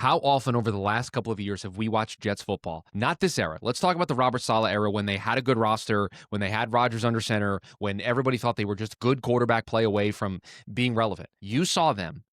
How often over the last couple of years have we watched Jets football? Not this era. Let's talk about the Robert Saleh era when they had a good roster, when they had Rodgers under center, when everybody thought they were just good quarterback play away from being relevant. You saw them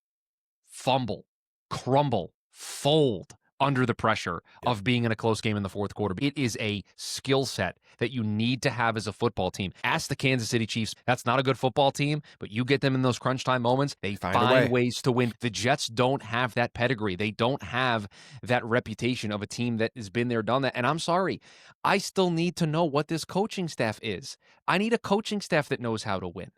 fumble, crumble, fold under the pressure Yeah. of being in a close game in the fourth quarter. It is a skill set that you need to have as a football team. Ask the Kansas City Chiefs. That's not a good football team, but you get them in those crunch time moments, they Find a find way. ways to win. The Jets don't have that pedigree. They don't have that reputation of a team that has been there, done that. And I'm sorry, I still need to know what this coaching staff is. I need a coaching staff that knows how to win.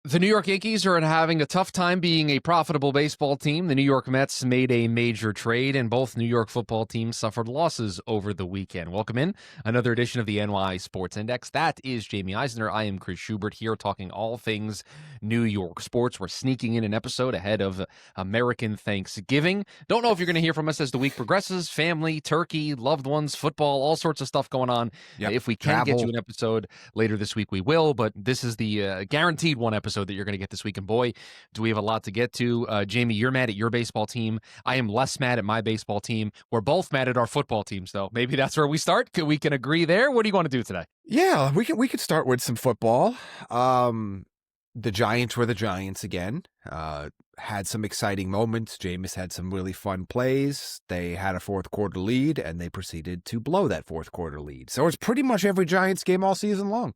The New York Yankees are having a tough time being a profitable baseball team. The New York Mets made a major trade, and both New York football teams suffered losses over the weekend. Welcome in another edition of the NY Sports Index. That is Jamie Eisner. I am Chris Schubert here talking all things New York sports. We're sneaking in an episode ahead of American Thanksgiving. Don't know if you're going to hear from us as the week progresses. Family, turkey, loved ones, football, all sorts of stuff going on. Yep. If we can get you Travel. an episode later this week, we will, but this is the guaranteed one episode that you're going to get this week. And boy, do we have a lot to get to. Jamie, you're mad at your baseball team. I am less mad at my baseball team. We're both mad at our football teams, though. Maybe that's where we start. We can agree there. What do you want to do today? Yeah, we could start with some football. The Giants were the Giants again. Had some exciting moments. Jameis had some really fun plays. They had a fourth quarter lead, and they proceeded to blow that fourth quarter lead. So it's pretty much every Giants game all season long.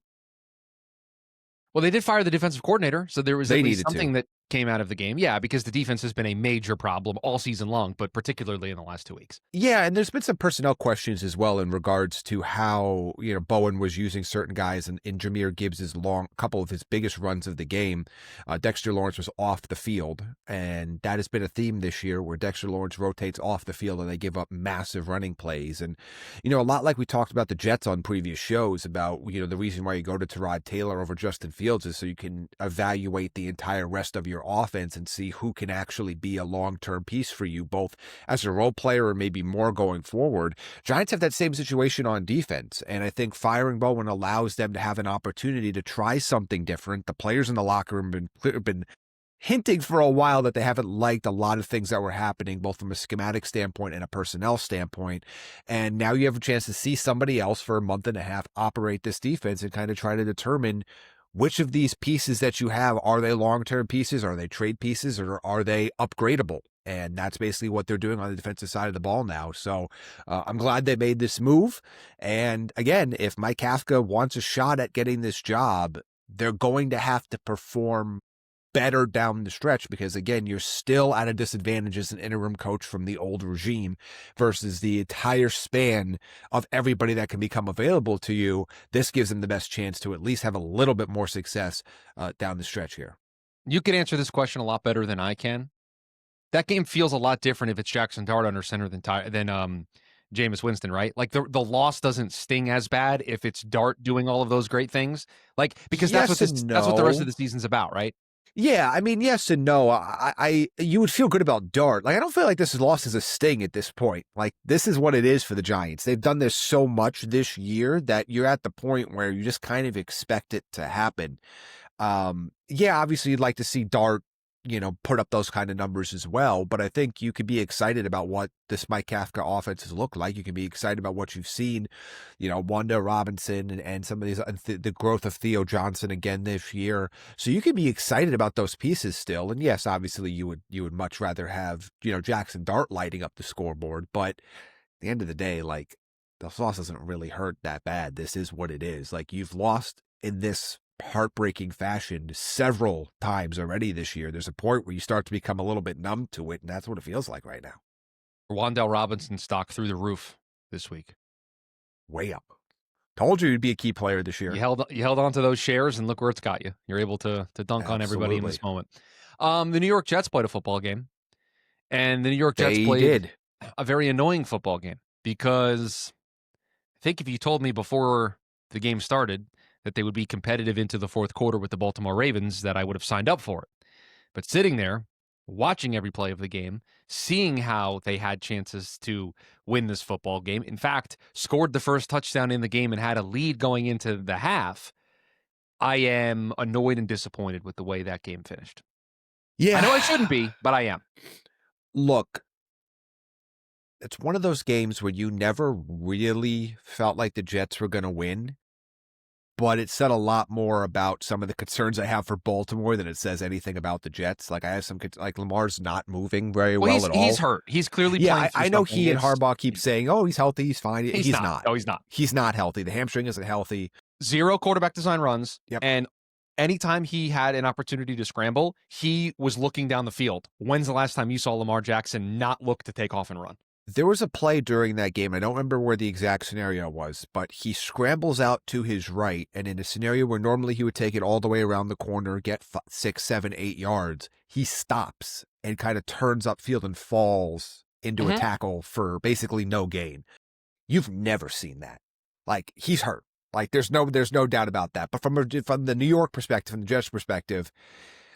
Well, they did fire the defensive coordinator, so there was at They least needed to. something that came out of the game. Yeah, because the defense has been a major problem all season long, but particularly in the last 2 weeks. Yeah, and there's been some personnel questions as well in regards to how, Bowen was using certain guys in Jahmyr Gibbs' couple of his biggest runs of the game. Dexter Lawrence was off the field, and that has been a theme this year where Dexter Lawrence rotates off the field and they give up massive running plays. And, a lot like we talked about the Jets on previous shows about, the reason why you go to Tyrod Taylor over Justin Fields is so you can evaluate the entire rest of your offense and see who can actually be a long-term piece for you, both as a role player or maybe more going forward. Giants have that same situation on defense, and I think firing Bowen allows them to have an opportunity to try something different. The players in the locker room have been hinting for a while that they haven't liked a lot of things that were happening, both from a schematic standpoint and a personnel standpoint. And now you have a chance to see somebody else for a month and a half operate this defense and kind of try to determine which of these pieces that you have, are they long-term pieces? Are they trade pieces, or are they upgradable? And that's basically what they're doing on the defensive side of the ball now. So I'm glad they made this move. And again, if Mike Kafka wants a shot at getting this job, they're going to have to perform better down the stretch because, again, you're still at a disadvantage as an interim coach from the old regime versus the entire span of everybody that can become available to you. This gives them the best chance to at least have a little bit more success down the stretch here. You can answer this question a lot better than I can. That game feels a lot different if it's Jackson Dart under center than Jameis Winston, right? Like the loss doesn't sting as bad if it's Dart doing all of those great things. Like because Yes and that's what the rest of no. the season's about, right? Yeah, I mean, yes and no. You would feel good about Dart. Like, I don't feel like this is lost as a sting at this point. Like, this is what it is for the Giants. They've done this so much this year that you're at the point where you just kind of expect it to happen. Yeah, obviously you'd like to see Dart, put up those kind of numbers as well. But I think you could be excited about what this Mike Kafka offense has looked like. You can be excited about what you've seen, Wanda Robinson and some of these, the growth of Theo Johnson again this year. So you can be excited about those pieces still. And yes, obviously you would much rather have, Jackson Dart lighting up the scoreboard. But at the end of the day, like, the loss doesn't really hurt that bad. This is what it is. Like, you've lost in this heartbreaking fashion several times already this year. There's a point where you start to become a little bit numb to it, and that's what it feels like right now. Wandell Robinson stock through the roof this week. Way up. Told you you'd be a key player this year. You held on to those shares, and look where it's got you. You're able to dunk on everybody in Absolutely. this moment. The New York Jets played a football game, and the New York Jets They played did. a very annoying football game because I think if you told me before the game started that they would be competitive into the fourth quarter with the Baltimore Ravens, that I would have signed up for it. But sitting there, watching every play of the game, seeing how they had chances to win this football game, in fact, scored the first touchdown in the game and had a lead going into the half, I am annoyed and disappointed with the way that game finished. I know I Yeah. shouldn't be, but I am. Look, it's one of those games where you never really felt like the Jets were going to win, but it said a lot more about some of the concerns I have for Baltimore than it says anything about the Jets. Like I have like Lamar's not moving very Well, well at he's all. hurt. He's clearly Yeah, playing through I know something. he and Harbaugh keep saying, "Oh, he's healthy, he's fine." He's He's not. not. No, he's not. He's not healthy. The hamstring isn't healthy. Zero quarterback design runs. Yep. And anytime he had an opportunity to scramble, he was looking down the field. When's the last time you saw Lamar Jackson not look to take off and run? There was a play during that game. I don't remember where the exact scenario was, but he scrambles out to his right. And in a scenario where normally he would take it all the way around the corner, get 6, 7, 8 yards, he stops and kind of turns upfield and falls into a tackle for basically no gain. You've never seen that. Like, he's hurt. Like, there's no doubt about that. But from the New York perspective, from the Jets perspective,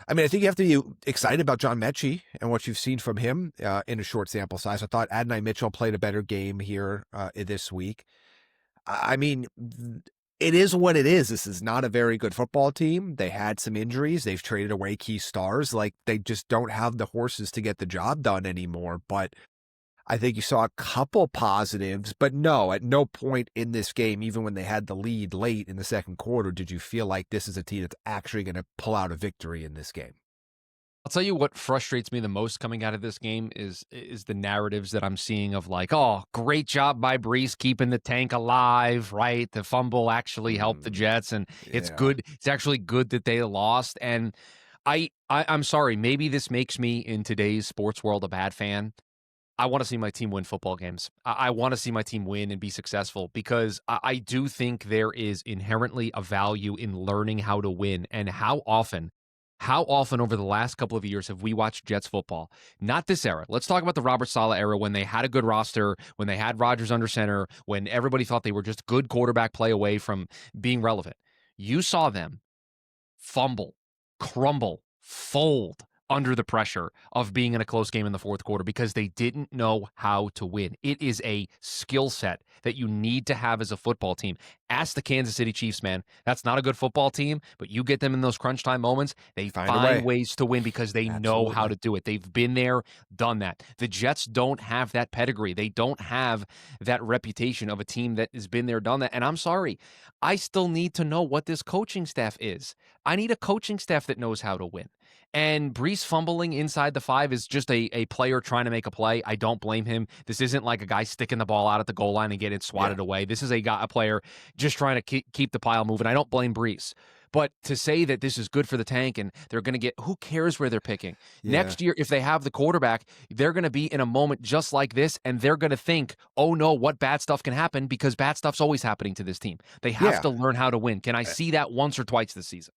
I mean, I think you have to be excited about John Mechie and what you've seen from him in a short sample size. I thought Adonai Mitchell played a better game here this week. I mean, it is what it is. This is not a very good football team. They had some injuries. They've traded away key stars. Like, they just don't have the horses to get the job done anymore. But I think you saw a couple positives, but no, at no point in this game, even when they had the lead late in the second quarter, did you feel like this is a team that's actually going to pull out a victory in this game. I'll tell you what frustrates me the most coming out of this game is the narratives that I'm seeing of like, oh, great job by Brees keeping the tank alive, right? The fumble actually helped the Jets, and it's good. It's actually good that they lost. And I'm sorry, maybe this makes me in today's sports world a bad fan. I want to see my team win football games. I want to see my team win and be successful because I do think there is inherently a value in learning how to win. And how often over the last couple of years have we watched Jets football? Not this era. Let's talk about the Robert Saleh era when they had a good roster, when they had Rodgers under center, when everybody thought they were just good quarterback play away from being relevant. You saw them fumble, crumble, fold under the pressure of being in a close game in the fourth quarter because they didn't know how to win. It is a skill set that you need to have as a football team. Ask the Kansas City Chiefs, man. That's not a good football team, but you get them in those crunch time moments, they find ways to win because they know how to do it. They've been there, done that. The Jets don't have that pedigree. They don't have that reputation of a team that has been there, done that. And I'm sorry, I still need to know what this coaching staff is. I need a coaching staff that knows how to win. And Brees fumbling inside the 5 is just a player trying to make a play. I don't blame him. This isn't like a guy sticking the ball out at the goal line and getting swatted away. This is a player just trying to keep the pile moving. I don't blame Brees. But to say that this is good for the tank and they're going to get, who cares where they're picking? Next year, if they have the quarterback, they're going to be in a moment just like this, and they're going to think, oh no, what bad stuff can happen because bad stuff's always happening to this team. They have to learn how to win. Can I see that once or twice this season?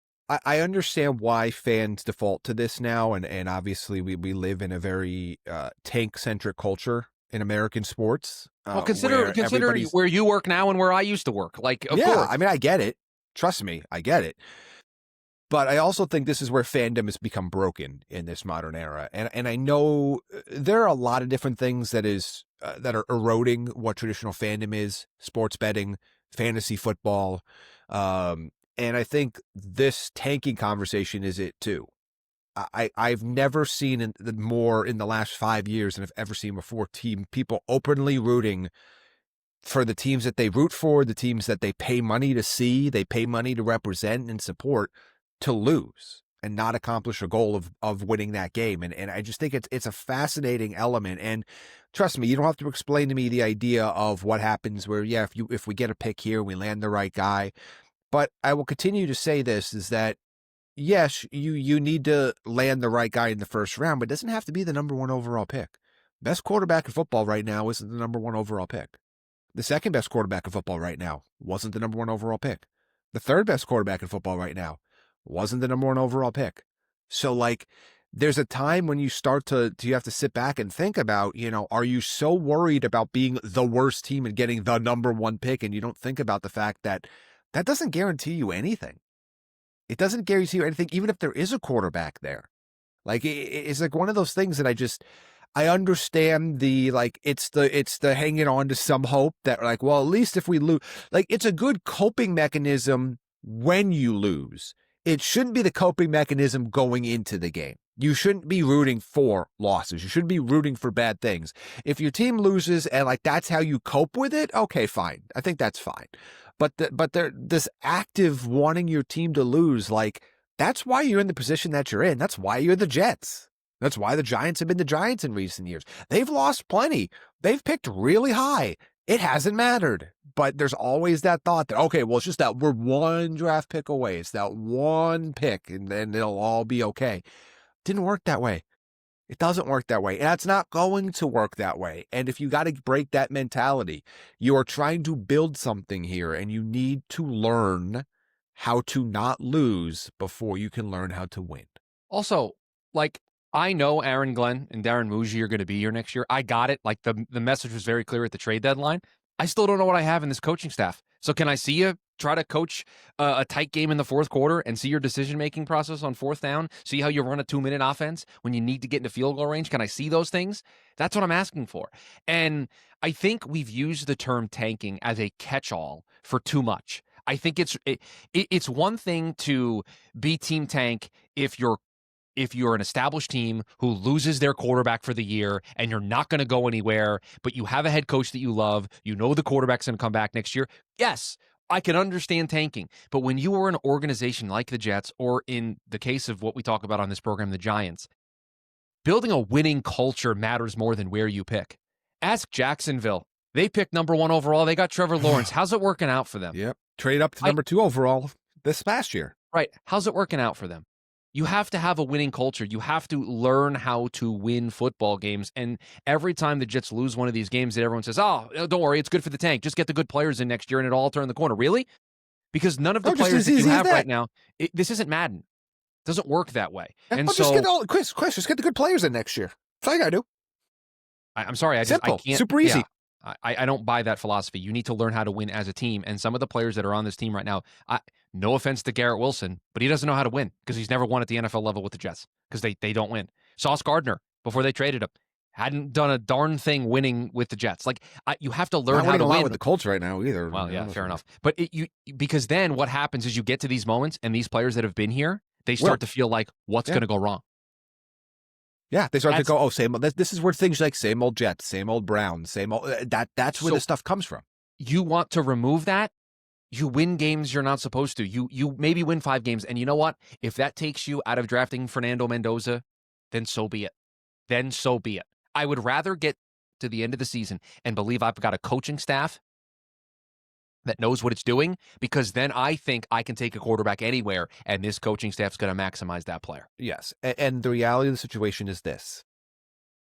I understand why fans default to this now, and obviously we live in a very tank-centric culture in American sports. Well, consider where you work now and where I used to work. Like, of course. I mean, I get it. Trust me, I get it. But I also think this is where fandom has become broken in this modern era, and I know there are a lot of different things that are eroding what traditional fandom is: sports betting, fantasy football. And I think this tanking conversation is it too. I've never seen more in the last 5 years than I've ever seen before. People openly rooting for the teams that they root for, the teams that they pay money to see, they pay money to represent and support, to lose and not accomplish a goal of winning that game. And I just think it's a fascinating element. And trust me, you don't have to explain to me the idea of what happens where, if we get a pick here, we land the right guy. But I will continue to say this, is that, yes, you need to land the right guy in the first round, but it doesn't have to be the number 1 overall pick. Best quarterback in football right now isn't the number 1 overall pick. The second best quarterback in football right now wasn't the number 1 overall pick. The third best quarterback in football right now wasn't the number 1 overall pick. So, like, there's a time when you you have to sit back and think about, are you so worried about being the worst team and getting the number 1 pick, and you don't think about the fact that that doesn't guarantee you anything. It doesn't guarantee you anything, even if there is a quarterback there. Like, it's like one of those things that I understand it's the hanging on to some hope that, like, well, at least if we lose, like, it's a good coping mechanism when you lose. It shouldn't be the coping mechanism going into the game. You shouldn't be rooting for losses. You shouldn't be rooting for bad things. If your team loses and like that's how you cope with it, okay, fine. I think that's fine. But this active wanting your team to lose, like that's why you're in the position that you're in. That's why you're the Jets. That's why the Giants have been the Giants in recent years. They've lost plenty. They've picked really high. It hasn't mattered. But there's always that thought that, okay, well, it's just that we're one draft pick away. It's that one pick, and then it'll all be okay. Didn't work that way. It doesn't work that way. And it's not going to work that way. And if you got to break that mentality, you are trying to build something here, and you need to learn how to not lose before you can learn how to win. Also, like, I know Aaron Glenn and Darren Muji are going to be here next year. I got it. Like, the message was very clear at the trade deadline. I still don't know what I have in this coaching staff. So can I see you try to coach a tight game in the fourth quarter and see your decision-making process on fourth down? See how you run a 2-minute offense when you need to get into field goal range? Can I see those things? That's what I'm asking for. And I think we've used the term tanking as a catch-all for too much. I think it's one thing to be team tank if you're an established team who loses their quarterback for the year and you're not going to go anywhere, but you have a head coach that you love, you know the quarterback's going to come back next year. Yes, I can understand tanking. But when you are an organization like the Jets, or in the case of what we talk about on this program, the Giants, building a winning culture matters more than where you pick. Ask Jacksonville. They picked number 1 overall. They got Trevor Lawrence. How's it working out for them? Yep. Trade up to number 2 overall this past year. Right. How's it working out for them? You have to have a winning culture. You have to learn how to win football games. And every time the Jets lose one of these games that everyone says, oh, don't worry, it's good for the tank. Just get the good players in next year and it'll all turn the corner. Really? Because none of the players that you have right now, this isn't Madden. It doesn't work that way. And so, just get the good players in next year. That's all you got to do. I'm sorry. I Simple. can't. Super easy. Yeah, I don't buy that philosophy. You need to learn how to win as a team. And some of the players that are on this team right now, no offense to Garrett Wilson, but he doesn't know how to win because he's never won at the NFL level with the Jets because they don't win. Sauce Gardner, before they traded him, hadn't done a darn thing winning with the Jets. Like, you have to learn how to win with the Colts right now either. Well, yeah, fair enough. But because then what happens is you get to these moments and these players that have been here, they start to feel like, what's going to go wrong? Yeah, they start to go, same. This is where things like same old Jets, same old Browns, same old. That's where the stuff comes from. You want to remove that? You win games you're not supposed to. You maybe win 5 games, and you know what? If that takes you out of drafting Fernando Mendoza, then so be it. Then so be it. I would rather get to the end of the season and believe I've got a coaching staff that knows what it's doing, because then I think I can take a quarterback anywhere, and this coaching staff's going to maximize that player. Yes, and the reality of the situation is this.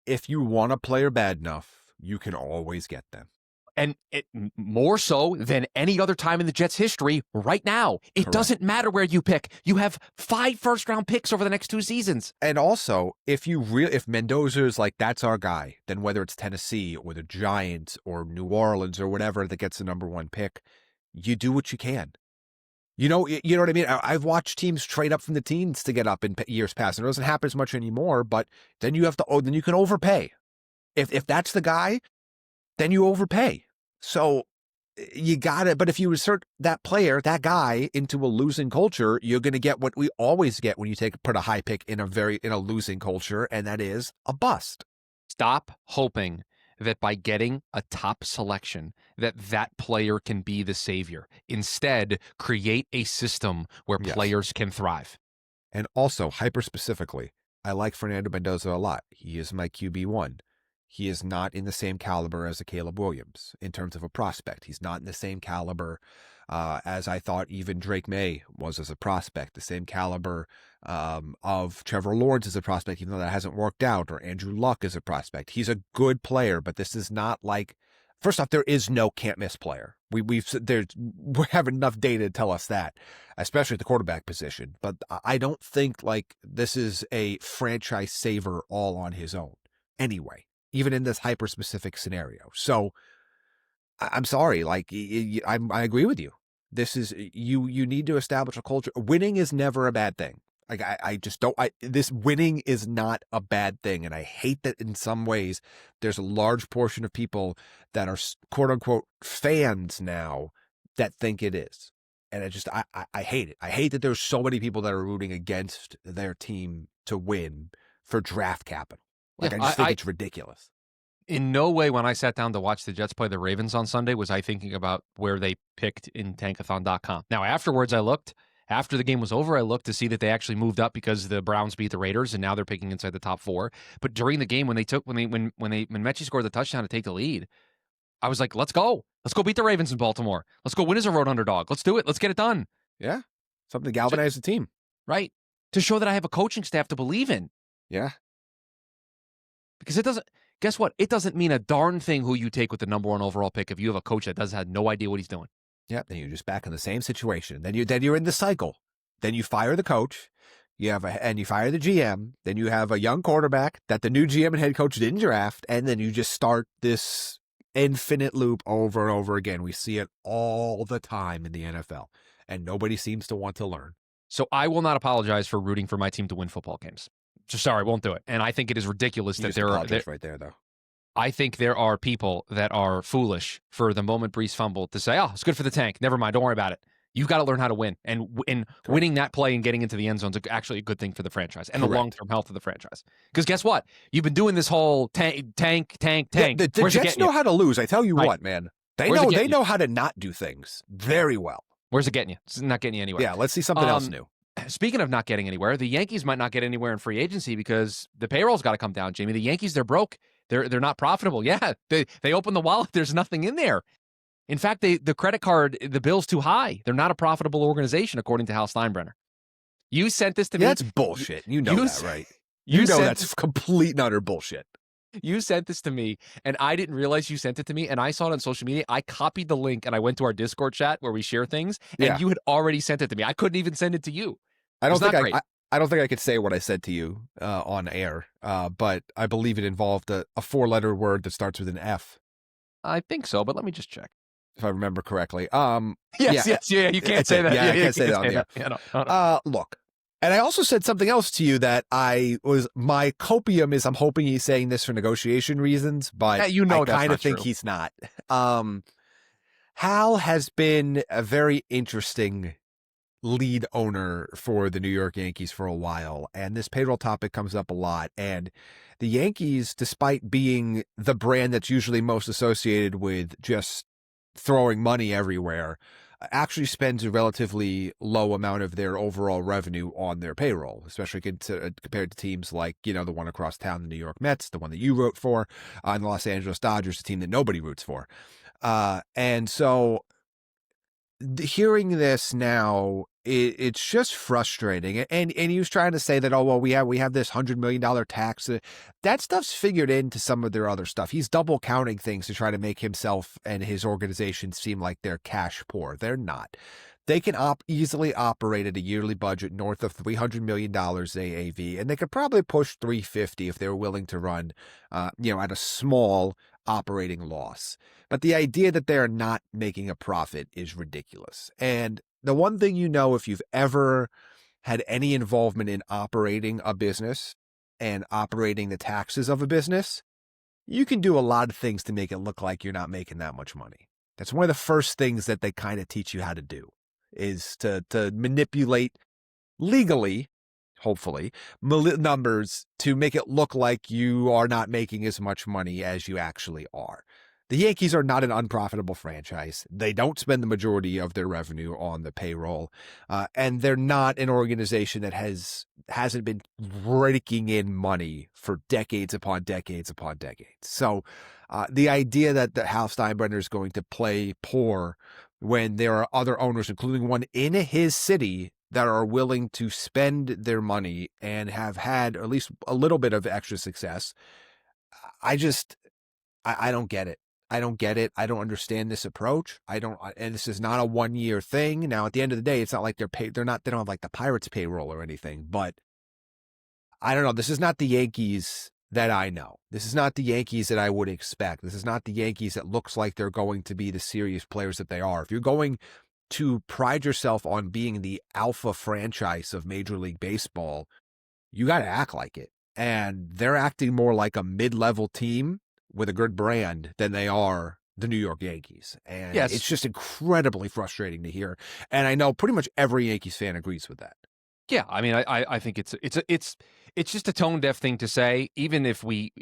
If you want a player bad enough, you can always get them. And more so than any other time in the Jets' history right now. It doesn't matter where you pick. You have 5 first-round picks over the next 2 seasons. And also, if Mendoza is like, that's our guy, then whether it's Tennessee or the Giants or New Orleans or whatever that gets the number 1 pick, you do what you can. You know what I mean? I've watched teams trade up from the teens to get up in years past. And it doesn't happen as much anymore, but then you can overpay. If that's the guy, then you overpay. So you got it. But if you insert that player, that guy, into a losing culture, you're going to get what we always get when you put a high pick in a losing culture, and that is a bust. Stop hoping that by getting a top selection that player can be the savior. Instead, create a system where players can thrive. And also, hyper specifically, I like Fernando Mendoza a lot. He is my QB1. He is not in the same caliber as a Caleb Williams in terms of a prospect. He's not in the same caliber as I thought even Drake May was as a prospect, the same caliber of Trevor Lawrence as a prospect, even though that hasn't worked out, or Andrew Luck as a prospect. He's a good player, but this is not like, first off, there is no can't miss player. We have enough data to tell us that, especially at the quarterback position. But I don't think like this is a franchise saver all on his own anyway, even in this hyper specific scenario. So I'm sorry, like I agree with you. This is you need to establish a culture. Winning is never a bad thing. Like I just don't. This winning is not a bad thing, and I hate that in some ways there's a large portion of people that are quote unquote fans now that think it is, and I hate it. I hate that there's so many people that are rooting against their team to win for draft capital. Yeah, Like, I just think it's ridiculous. in no way when I sat down to watch the Jets play the Ravens on Sunday was I thinking about where they picked in tankathon.com. Now, afterwards, after the game was over, I looked to see that they actually moved up because the Browns beat the Raiders and now they're picking inside the top 4. But during the game when Mechie scored the touchdown to take the lead, I was like, let's go. Let's go beat the Ravens in Baltimore. Let's go win as a road underdog. Let's do it. Let's get it done. Yeah. Something to galvanize the team. Right. To show that I have a coaching staff to believe in. Yeah. Because guess what? It doesn't mean a darn thing who you take with the number 1 overall pick if you have a coach that have no idea what he's doing. Yeah. Then you're just back in the same situation. Then you're in the cycle. Then you fire the coach. And you fire the GM. Then you have a young quarterback that the new GM and head coach didn't draft. And then you just start this infinite loop over and over again. We see it all the time in the NFL. And nobody seems to want to learn. So I will not apologize for rooting for my team to win football games. Just sorry, won't do it. And I think it is ridiculous that there are right there, though. I think there are people that are foolish for the moment Brees fumbled to say, "Oh, it's good for the tank. Never mind. Don't worry about it." You've got to learn how to win, and winning that play and getting into the end zone is actually a good thing for the franchise and the long-term health of the franchise. Because guess what? You've been doing this whole tank. Yeah, the Jets know how to lose. I tell you what, man. They know how to not do things very well. Where's it getting you? It's not getting you anywhere. Yeah, let's see something else new. Speaking of not getting anywhere, the Yankees might not get anywhere in free agency because the payroll's got to come down, Jamie. The Yankees, they're broke. They're not profitable. Yeah, they open the wallet. There's nothing in there. In fact, the credit card, the bill's too high. They're not a profitable organization, according to Hal Steinbrenner. You sent this to me. That's bullshit. You know that, right? You know that's complete and utter bullshit. You sent this to me, and I didn't realize you sent it to me, and I saw it on social media. I copied the link, and I went to our Discord chat where we share things, and you had already sent it to me. I couldn't even send it to you. I don't think I could say what I said to you on air, but I believe it involved a 4-letter word that starts with an F. I think so, but let me just check. If I remember correctly. Yes, you can't say that. Yeah, I can't say that on there. Yeah, no. Look, and I also said something else to you that my copium is I'm hoping he's saying this for negotiation reasons, but I kind of think he's not. Hal has been a very interesting lead owner for the New York Yankees for a while, and this payroll topic comes up a lot. And the Yankees, despite being the brand that's usually most associated with just throwing money everywhere, actually spends a relatively low amount of their overall revenue on their payroll, especially compared to teams like, the one across town, the New York Mets, the one that you wrote for, and the Los Angeles Dodgers, a team that nobody roots for. And so hearing this now, it's just frustrating. And he was trying to say that, we have this $100 million tax. That stuff's figured into some of their other stuff. He's double counting things to try to make himself and his organization seem like they're cash poor. They're not. They can easily operate at a yearly budget north of $300 million AAV, and they could probably push 350 if they were willing to run, at a small operating loss. But the idea that they're not making a profit is ridiculous. And the one thing if you've ever had any involvement in operating a business and operating the taxes of a business, you can do a lot of things to make it look like you're not making that much money. That's one of the first things that they kind of teach you how to do, is to manipulate legally, hopefully, numbers to make it look like you are not making as much money as you actually are. The Yankees are not an unprofitable franchise. They don't spend the majority of their revenue on the payroll, and they're not an organization that hasn't been raking in money for decades upon decades upon decades. So the idea that Hal Steinbrenner is going to play poor when there are other owners, including one in his city, that are willing to spend their money and have had at least a little bit of extra success, I don't get it. I don't get it. I don't understand this approach. And this is not a 1-year thing. Now, at the end of the day, it's not like they don't have like the Pirates payroll or anything, but I don't know. This is not the Yankees that I know. This is not the Yankees that I would expect. This is not the Yankees that looks like they're going to be the serious players that they are. If you're going to pride yourself on being the alpha franchise of Major League Baseball, you got to act like it. And they're acting more like a mid-level team with a good brand than they are the New York Yankees. And it's just incredibly frustrating to hear. And I know pretty much every Yankees fan agrees with that. Yeah, I mean, I think it's just a tone deaf thing to say, even if we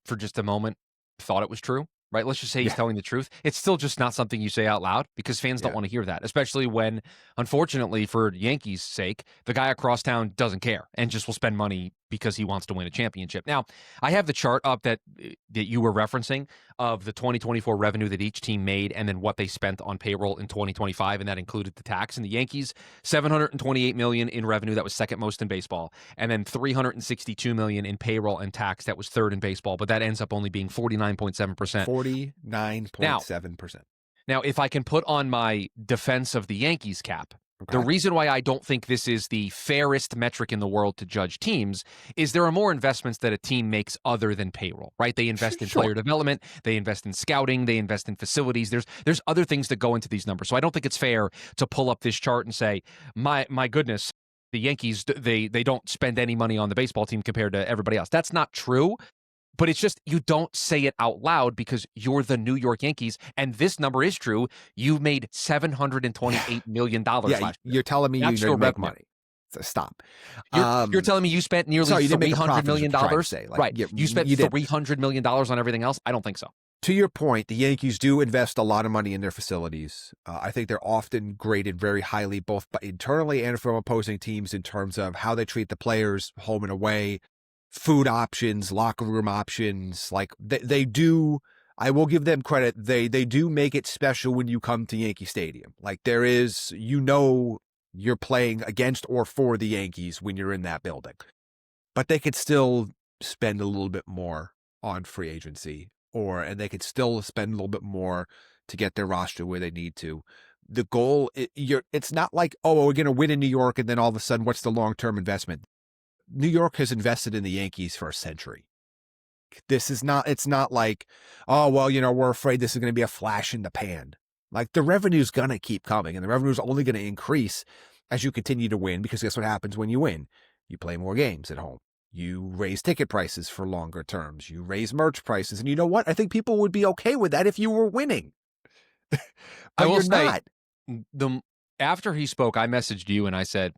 for just a moment thought it was true, right? Let's just say he's Yeah, telling the truth. It's still just not something you say out loud because fans don't yeah. want to hear that, especially when, unfortunately, for Yankees' sake, the guy across town doesn't care and just will spend money because he wants to win a championship. Now, I have the chart up that you were referencing of the 2024 revenue that each team made and then what they spent on payroll in 2025, and that included the tax. And the Yankees 728 million in revenue, that was second most in baseball, and then 362 million in payroll and tax, that was third in baseball, but that ends up only being 49.7%. Now, 49.7%. now if I can put on my defense of the Yankees cap, the Okay. reason why I don't think this is the fairest metric in the world to judge teams is there are more investments that a team makes other than payroll, right? They invest in Sure. player development, they invest in scouting, they invest in facilities. There's other things that go into these numbers. So I don't think it's fair to pull up this chart and say, my goodness, the Yankees they don't spend any money on the baseball team compared to everybody else. That's not true. But it's just you don't say it out loud because you're the New York Yankees, and this number is true. You made $728 million Yeah, last year. you're telling me you That's your didn't make revenue. money. So stop. You're telling me you spent nearly Sorry, you didn't make three a hundred profit is what million you're trying to dollars, say. Like, right? yeah, You spent you did. $300 million on everything else. I don't think so. To your point, the Yankees do invest a lot of money in their facilities. I think they're often graded very highly, both internally and from opposing teams, in terms of how they treat the players, home and away, food options, locker room options. Like they do. I will give them credit. They do make it special when you come to Yankee Stadium. Like there is, you're playing against or for the Yankees when you're in that building. But they could still spend a little bit more on free agency, and they could still spend a little bit more to get their roster where they need to. The goal, it's not like, oh, well, we're going to win in New York, and then all of a sudden, what's the long-term investment? New York has invested in the Yankees for a century. It's not like, oh, well, we're afraid this is going to be a flash in the pan. Like the revenue's going to keep coming, and the revenue's only going to increase as you continue to win, because guess what happens when you win? You play more games at home. You raise ticket prices for longer terms. You raise merch prices. And you know what? I think people would be okay with that if you were winning, I but will you're say not. the after he spoke, I messaged you and I said,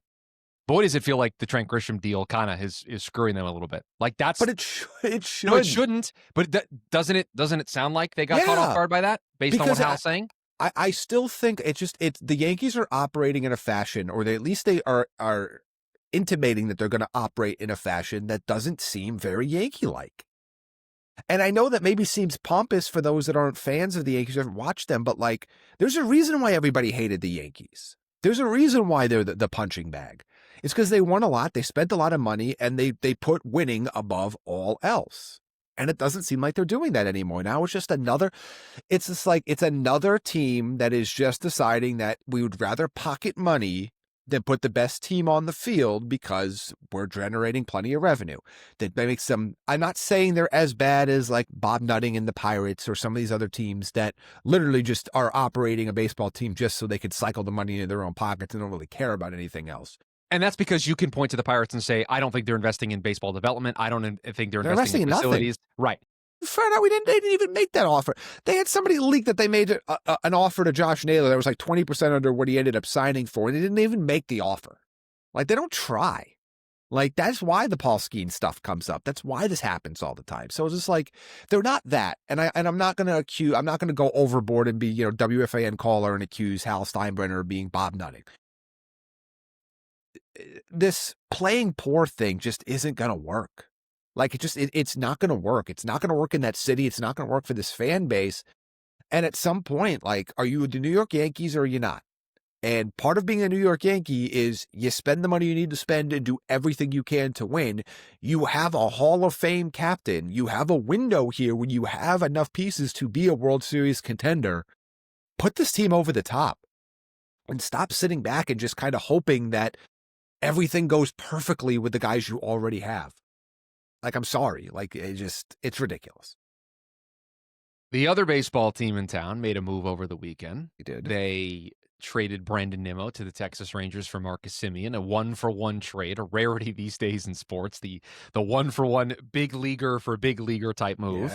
"Boy, does it feel like the Trent Grisham deal kind of is screwing them a little bit." Like that's But it no, it shouldn't. shouldn't. But doesn't it sound like they got caught off Yeah, guard by that based on what because Hal's saying? I still think it's the Yankees are operating in a fashion, or at least they are intimating that they're going to operate in a fashion that doesn't seem very Yankee-like. And I know that maybe seems pompous for those that aren't fans of the Yankees, who haven't watched them, but like, there's a reason why everybody hated the Yankees. There's a reason why they're the punching bag. It's because they won a lot, they spent a lot of money, and they put winning above all else. And it doesn't seem like they're doing that anymore. Now it's just like it's another team that is just deciding that we would rather pocket money than put the best team on the field because we're generating plenty of revenue. That makes them, I'm not saying they're as bad as like Bob Nutting and the Pirates or some of these other teams that literally just are operating a baseball team just so they could cycle the money into their own pockets and don't really care about anything else. And that's because you can point to the Pirates and say, I don't think they're investing in baseball development. I don't think they're They're investing in investing in nothing. facilities. Right. Found out they didn't even make that offer. They had somebody leak that they made an offer to Josh Naylor that was like 20% under what he ended up signing for. And they didn't even make the offer. Like, they don't try. Like, that's why the Paul Skeens stuff comes up. That's why this happens all the time. So it's just like, they're not that. And I'm not going to go overboard and be, WFAN caller and accuse Hal Steinbrenner of being Bob Nutting. This playing poor thing just isn't going to work. Like, it's not going to work. It's not going to work in that city. It's not going to work for this fan base. And at some point, like, are you the New York Yankees or are you not? And part of being a New York Yankee is you spend the money you need to spend and do everything you can to win. You have a Hall of Fame captain. You have a window here when you have enough pieces to be a World Series contender. Put this team over the top and stop sitting back and just kind of hoping that everything goes perfectly with the guys you already have. Like, I'm sorry. Like, it's ridiculous. The other baseball team in town made a move over the weekend. He did. They traded Brandon Nimmo to the Texas Rangers for Marcus Semien, a 1-for-1 trade, a rarity these days in sports, the 1-for-1 big leaguer for big leaguer type move.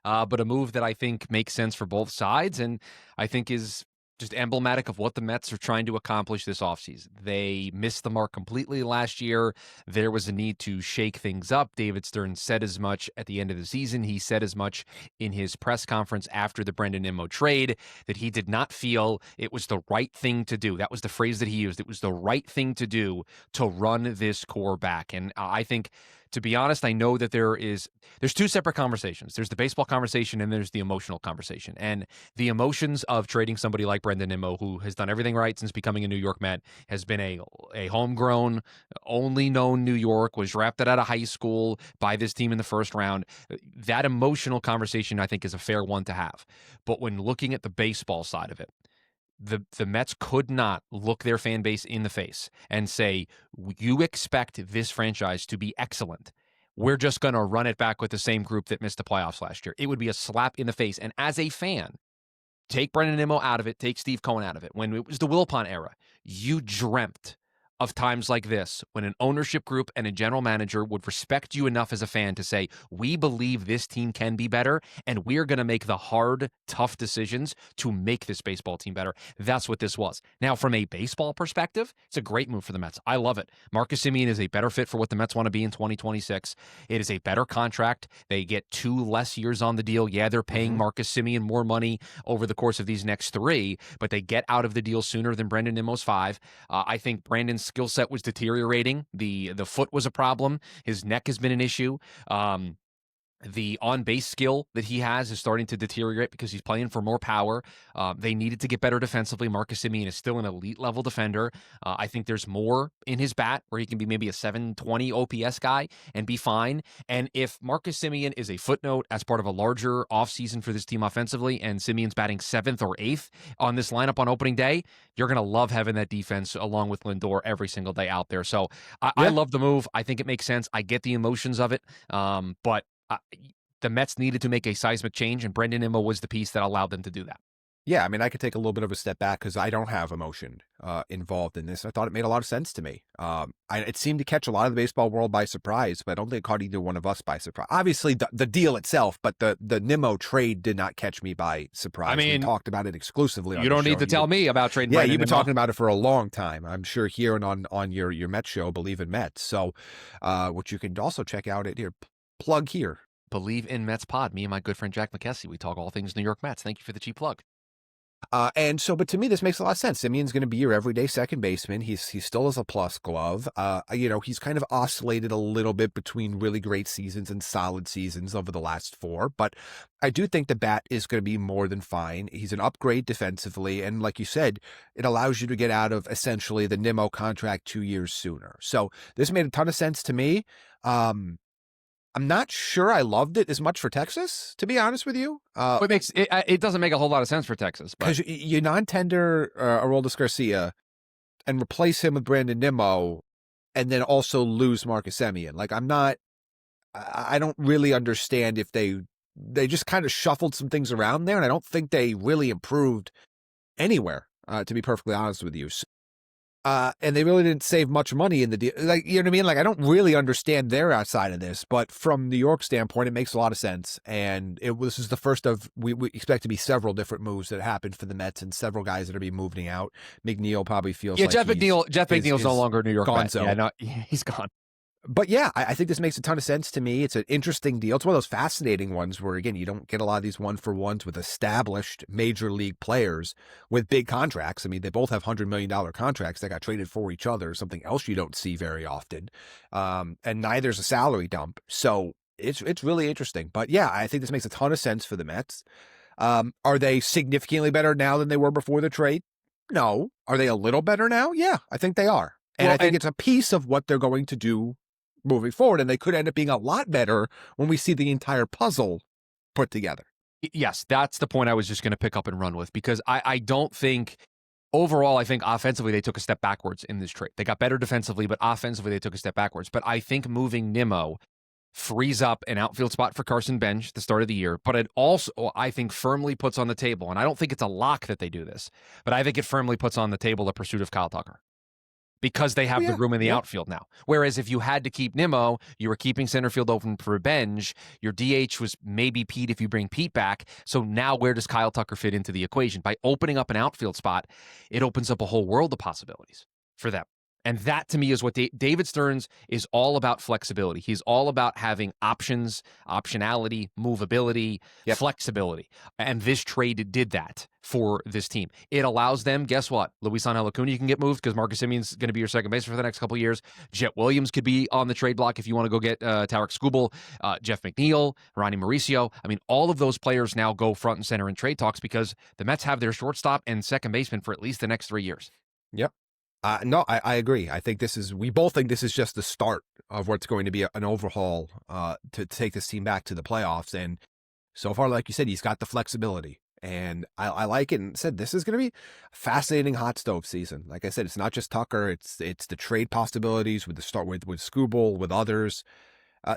Yeah. But a move that I think makes sense for both sides and I think is just emblematic of what the Mets are trying to accomplish this offseason. They missed the mark completely last year. There was a need to shake things up. David Stern said as much at the end of the season. He said as much in his press conference after the Brandon Nimmo trade, that he did not feel it was the right thing to do. That was the phrase that he used. It was the right thing to do to run this core back. And I think, to be honest, I know that there's two separate conversations. There's the baseball conversation and there's the emotional conversation. And the emotions of trading somebody like Brandon Nimmo, who has done everything right since becoming a New York Met, has been a homegrown, only known New York, was drafted out of high school by this team in the first round. That emotional conversation, I think, is a fair one to have. But when looking at the baseball side of it, the Mets could not look their fan base in the face and say, you expect this franchise to be excellent. We're just going to run it back with the same group that missed the playoffs last year. It would be a slap in the face. And as a fan, take Brandon Nimmo out of it, take Steve Cohen out of it. When it was the Wilpon era, you dreamt of times like this when an ownership group and a general manager would respect you enough as a fan to say, we believe this team can be better, and we're going to make the hard, tough decisions to make this baseball team better. That's what this was. Now, from a baseball perspective, it's a great move for the Mets. I love it. Marcus Semien is a better fit for what the Mets want to be in 2026. It is a better contract. They get 2 less years on the deal. Yeah, they're paying Marcus Semien more money over the course of these next 3, but they get out of the deal sooner than Brandon Nimmo's 5. I think Brandon's skill set was deteriorating. The foot was a problem. His neck has been an issue. The on-base skill that he has is starting to deteriorate because he's playing for more power. They needed to get better defensively. Marcus Semien is still an elite-level defender. I think there's more in his bat where he can be maybe a 720 OPS guy and be fine. And if Marcus Semien is a footnote as part of a larger offseason for this team offensively, and Semien's batting 7th or 8th on this lineup on opening day, you're going to love having that defense along with Lindor every single day out there. So I love the move. I think it makes sense. I get the emotions of it. But the Mets needed to make a seismic change, and Brandon Nimmo was the piece that allowed them to do that. Yeah, I mean, I could take a little bit of a step back because I don't have emotion involved in this. I thought it made a lot of sense to me. It seemed to catch a lot of the baseball world by surprise, but I don't think it caught either one of us by surprise. Obviously, the deal itself, but the Nimmo trade did not catch me by surprise. I mean, we talked about it exclusively. You don't need to tell me about trading. Yeah, you've been talking about it for a long time. I'm sure here and on your Mets show, Believe in Mets. So, which you can also check out at your plug here. Believe in Mets Pod. Me and my good friend Jack McKessie. We talk all things New York Mets. Thank you for the cheap plug. But to me, this makes a lot of sense. Semien's going to be your everyday second baseman. He still has a plus glove. He's kind of oscillated a little bit between really great seasons and solid seasons over the last 4, but I do think the bat is going to be more than fine. He's an upgrade defensively, and like you said, it allows you to get out of essentially the Nimmo contract 2 years sooner. So this made a ton of sense to me. I'm not sure I loved it as much for Texas, to be honest with you. It doesn't make a whole lot of sense for Texas. Because you non-tender Aroldis Garcia and replace him with Brandon Nimmo and then also lose Marcus Semien. Like, I don't really understand if they just kind of shuffled some things around there, and I don't think they really improved anywhere, to be perfectly honest with you. And they really didn't save much money in the deal. Like, you know what I mean? Like, I don't really understand their outside of this, but from New York standpoint, it makes a lot of sense. And this is the first of, we expect to be several different moves that happened for the Mets and several guys that are be moving out. McNeil probably feels like Jeff McNeil's no longer a New York Met. Yeah, no, he's gone. But yeah, I think this makes a ton of sense to me. It's an interesting deal. It's one of those fascinating ones where, again, you don't get a lot of these one-for-ones with established major league players with big contracts. I mean, they both have $100 million contracts that got traded for each other, something else you don't see very often. And neither's a salary dump. So it's really interesting. But yeah, I think this makes a ton of sense for the Mets. Are they significantly better now than they were before the trade? No. Are they a little better now? Yeah, I think they are. And I think it's a piece of what they're going to do moving forward, and they could end up being a lot better when we see the entire puzzle put together. Yes, that's the point I was just going to pick up and run with, because I don't think overall, I think offensively they took a step backwards in this trade. They got better defensively, but offensively they took a step backwards. But I think moving Nimmo frees up an outfield spot for Carson Bench at the start of the year, but it also, I think, firmly puts on the table, and I don't think it's a lock that they do this, but I think it firmly puts on the table the pursuit of Kyle Tucker. because they Oh, have the yeah, room in the yeah. outfield now. Whereas if you had to keep Nimmo, you were keeping center field open for Benj. Your DH was maybe Pete if you bring Pete back. So now where does Kyle Tucker fit into the equation? By opening up an outfield spot, it opens up a whole world of possibilities for them. And that to me is what David Stearns is all about: flexibility. He's all about having options, optionality, movability, Yep. flexibility. And this trade did that for this team. It allows them, guess what? Luisangel Acuna can get moved because Marcus Semien's going to be your second baseman for the next couple of years. Jet Williams could be on the trade block if you want to go get Tarek Skubal, Jeff McNeil, Ronnie Mauricio. I mean, all of those players now go front and center in trade talks because the Mets have their shortstop and second baseman for at least the next 3 years. Yep. No, I agree. I think we both think this is just the start of what's going to be an overhaul to take this team back to the playoffs. And so far, like you said, he's got the flexibility. And I like it. And said this is going to be a fascinating hot stove season. Like I said, it's not just Tucker. It's the trade possibilities with the start with Skubal, with others.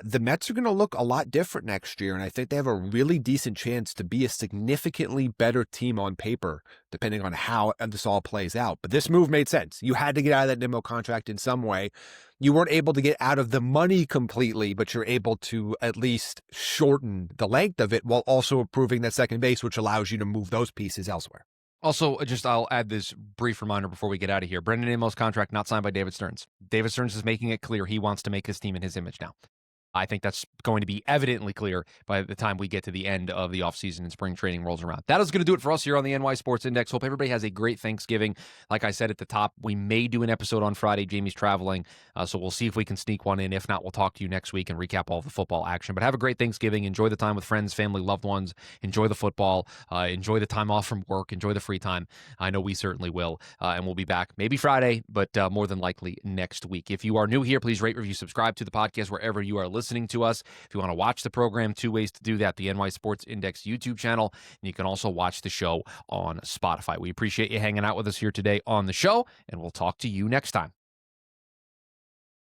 The Mets are going to look a lot different next year, and I think they have a really decent chance to be a significantly better team on paper, depending on how this all plays out. But this move made sense. You had to get out of that Nimmo contract in some way. You weren't able to get out of the money completely, but you're able to at least shorten the length of it while also improving that second base, which allows you to move those pieces elsewhere. Also, I'll add this brief reminder before we get out of here. Brandon Nimmo's contract not signed by David Stearns. David Stearns is making it clear he wants to make his team in his image now. I think that's going to be evidently clear by the time we get to the end of the offseason and spring training rolls around. That is going to do it for us here on the NY Sports Index. Hope everybody has a great Thanksgiving. Like I said at the top, we may do an episode on Friday. Jamie's traveling, so we'll see if we can sneak one in. If not, we'll talk to you next week and recap all the football action. But have a great Thanksgiving. Enjoy the time with friends, family, loved ones. Enjoy the football. Enjoy the time off from work. Enjoy the free time. I know we certainly will. And we'll be back maybe Friday, but more than likely next week. If you are new here, please rate, review, subscribe to the podcast wherever you are listening to us. If you want to watch the program, 2 ways to do that: the NY Sports Index YouTube channel, and you can also watch the show on Spotify. We appreciate you hanging out with us here today on the show, and we'll talk to you next time.